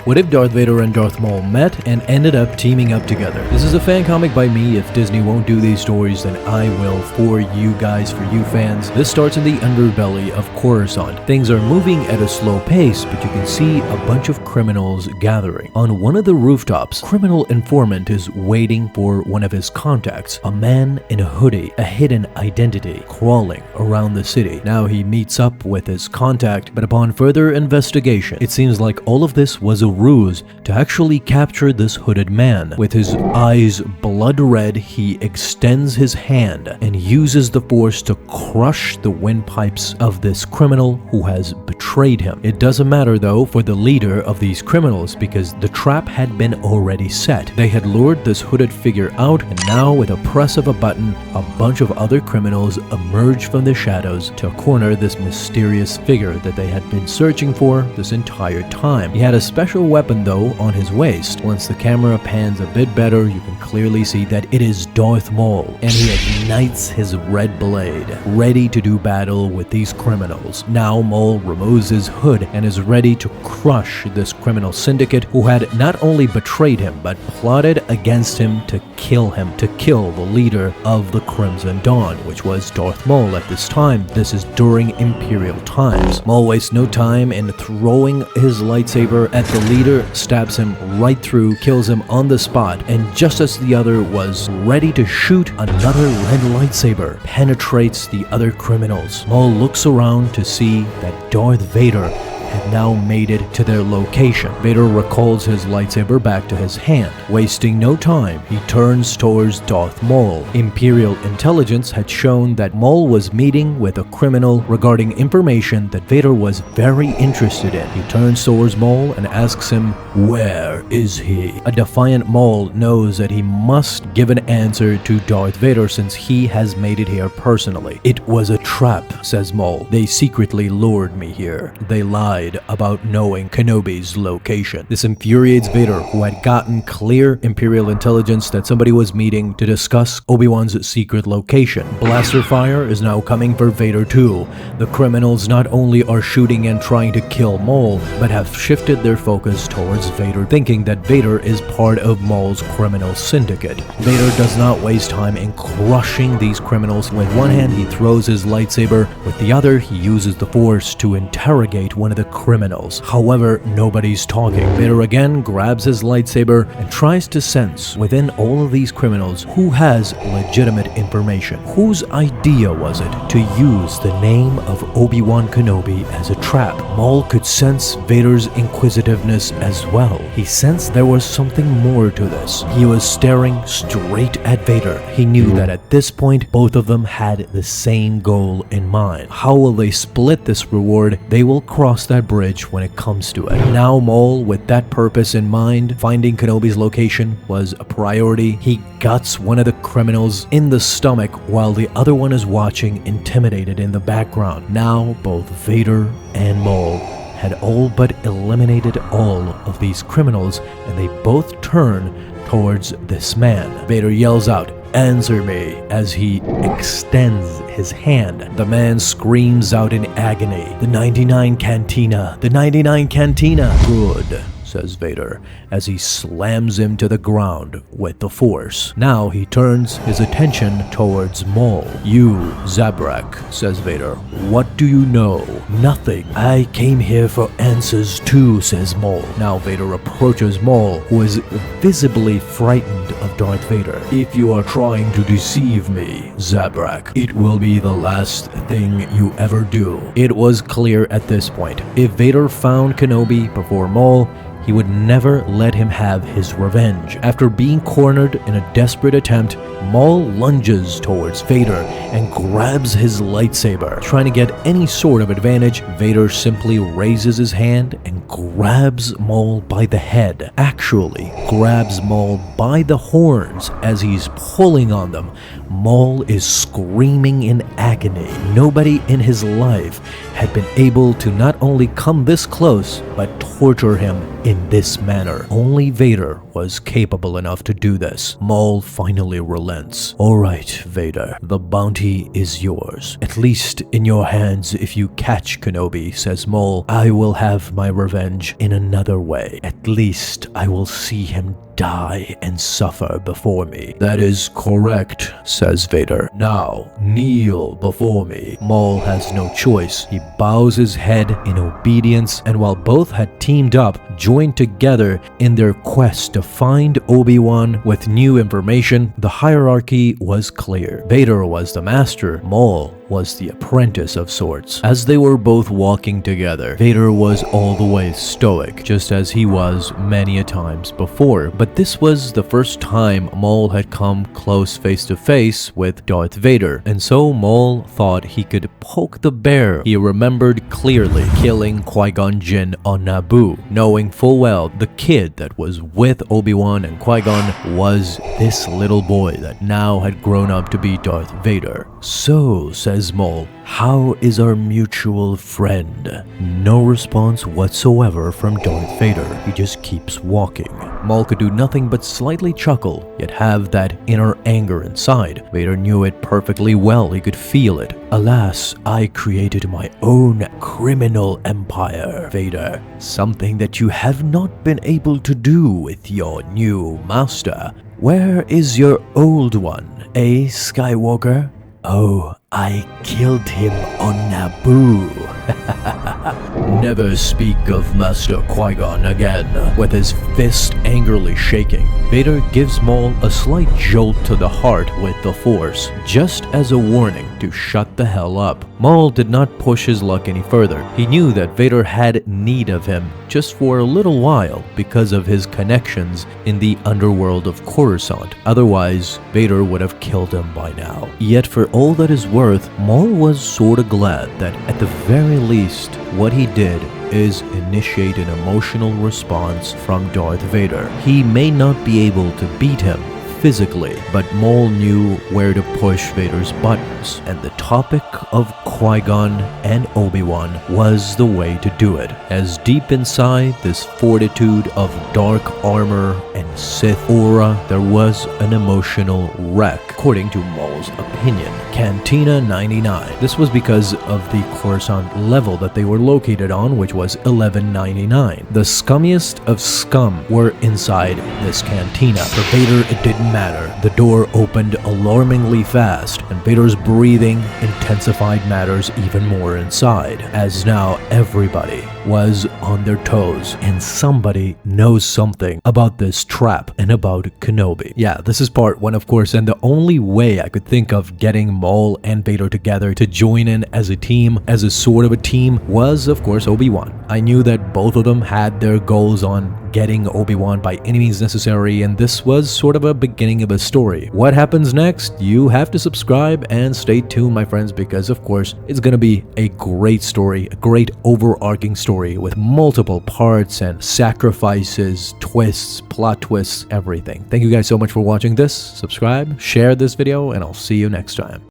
What if Darth Vader and Darth Maul met and ended up teaming up together? This is a fan comic by me. If Disney won't do these stories, then I will for you guys, for you fans. This starts in the underbelly of Coruscant. Things are moving at a slow pace, but you can see a bunch of criminals gathering. On one of the rooftops, criminal informant is waiting for one of his contacts, a man in a hoodie, a hidden identity, crawling around the city. Now he meets up with his contact, but upon further investigation, it seems like all of this was a ruse to actually capture this hooded man. With his eyes blood red, he extends his hand and uses the force to crush the windpipes of this criminal who has betrayed him. It doesn't matter though for the leader of these criminals, because the trap had been already set. They had lured this hooded figure out, and now with a press of a button, a bunch of other criminals emerge from the shadows to corner this mysterious figure that they had been searching for this entire time. He had a special weapon though on his waist. Once the camera pans a bit better, you can clearly see that it is Darth Maul, and he ignites his red blade, ready to do battle with these criminals. Now Maul removes his hood and is ready to crush this criminal syndicate who had not only betrayed him but plotted against him to kill the leader of the Crimson Dawn, which was Darth Maul at this time. This is during Imperial times. Maul wastes no time in throwing his lightsaber at the leader, stabs him right through, kills him on the spot, and just as the other was ready to shoot, another red lightsaber penetrates the other criminals. Maul looks around to see that Darth Vader had now made it to their location. Vader recalls his lightsaber back to his hand. Wasting no time, he turns towards Darth Maul. Imperial intelligence had shown that Maul was meeting with a criminal regarding information that Vader was very interested in. He turns towards Maul and asks him, "Where is he?" A defiant Maul knows that he must give an answer to Darth Vader since he has made it here personally. "It was a trap," says Maul. "They secretly lured me here. They lied about knowing Kenobi's location." This infuriates Vader, who had gotten clear Imperial intelligence that somebody was meeting to discuss Obi-Wan's secret location. Blaster fire is now coming for Vader too. The criminals not only are shooting and trying to kill Maul, but have shifted their focus towards Vader, thinking that Vader is part of Maul's criminal syndicate. Vader does not waste time in crushing these criminals. With one hand he throws his lightsaber, with the other he uses the force to interrogate one of the criminals. However, nobody's talking. Vader again grabs his lightsaber and tries to sense within all of these criminals who has legitimate information. Whose idea was it to use the name of Obi-Wan Kenobi as a trap? Maul could sense Vader's inquisitiveness as well. He sensed there was something more to this. He was staring straight at Vader. He knew that at this point, both of them had the same goal in mind. How will they split this reward? They will cross that bridge when it comes to it. Now Maul, with that purpose in mind, finding Kenobi's location was a priority. He guts one of the criminals in the stomach while the other one is watching, intimidated in the background. Now both Vader and Maul had all but eliminated all of these criminals, and they both turn towards this man. Vader yells out, "Answer me," as he extends his hand. The man screams out in agony, "The 99 Cantina! The 99 Cantina!" "Good," says Vader, as he slams him to the ground with the Force. Now he turns his attention towards Maul. "You, Zabrak," says Vader, "what do you know?" "Nothing. I came here for answers too," says Maul. Now Vader approaches Maul, who is visibly frightened of Darth Vader. "If you are trying to deceive me, Zabrak, it will be the last thing you ever do." It was clear at this point. If Vader found Kenobi before Maul, he would never let him have his revenge. After being cornered in a desperate attempt, Maul lunges towards Vader and grabs his lightsaber. Trying to get any sort of advantage, Vader simply raises his hand and grabs Maul by the head. Actually, grabs Maul by the horns as he's pulling on them. Maul is screaming in agony. Nobody in his life had been able to not only come this close, but torture him in this manner. Only Vader was capable enough to do this. Maul finally relents. "Alright, Vader, the bounty is yours. At least in your hands if you catch Kenobi," says Maul. "I will have my revenge in another way. At least I will see him die and suffer before me." "That is correct," says Vader. "Now, kneel before me." Maul has no choice. He bows his head in obedience, and while both had teamed up, joined together in their quest to find Obi-Wan with new information, the hierarchy was clear. Vader was the master, Maul was the apprentice of sorts. As they were both walking together, Vader was all the way stoic, just as he was many a times before. But this was the first time Maul had come close face to face with Darth Vader, and so Maul thought he could poke the bear. He remembered clearly killing Qui-Gon Jinn on Naboo, knowing full well the kid that was with Obi-Wan and Qui-Gon was this little boy that now had grown up to be Darth Vader. "So," says Maul, "how is our mutual friend?" No response whatsoever from Darth Vader. He just keeps walking. Maul could do nothing but slightly chuckle, yet have that inner anger inside. Vader knew it perfectly well. He could feel it. "Alas, I created my own criminal empire, Vader. Something that you have not been able to do with your new master. Where is your old one, eh, Skywalker?" "Oh, I killed him on Naboo." "Never speak of Master Qui-Gon again." With his fist angrily shaking, Vader gives Maul a slight jolt to the heart with the Force, just as a warning to shut the hell up. Maul did not push his luck any further. He knew that Vader had need of him just for a little while because of his connections in the underworld of Coruscant. Otherwise, Vader would have killed him by now. Yet for all that is worth, Maul was sorta glad that at the very least, what he did is initiate an emotional response from Darth Vader. He may not be able to beat him physically, but Maul knew where to push Vader's buttons, and the topic of Qui-Gon and Obi-Wan was the way to do it, as deep inside this fortitude of dark armor and Sith aura, there was an emotional wreck, according to Maul's opinion. Cantina 99. This was because of the Coruscant level that they were located on, which was 1199. The scummiest of scum were inside this cantina. For Vader, it didn't matter. The door opened alarmingly fast, and Vader's breathing intensified matters even more inside, as now everybody was on their toes, and somebody knows something about this trap and about Kenobi. Yeah, this is part one, of course, and the only way I could think of getting Maul and Vader together to join in as a team, as a sort of a team, was, of course, Obi-Wan. I knew that both of them had their goals on getting Obi-Wan by any means necessary, and this was sort of a beginning of a story. What happens next? You have to subscribe and stay tuned, my friends, because of course it's gonna be a great story, a great overarching story with multiple parts and sacrifices, twists, plot twists, everything. Thank you guys so much for watching this. Subscribe, share this video, and I'll see you next time.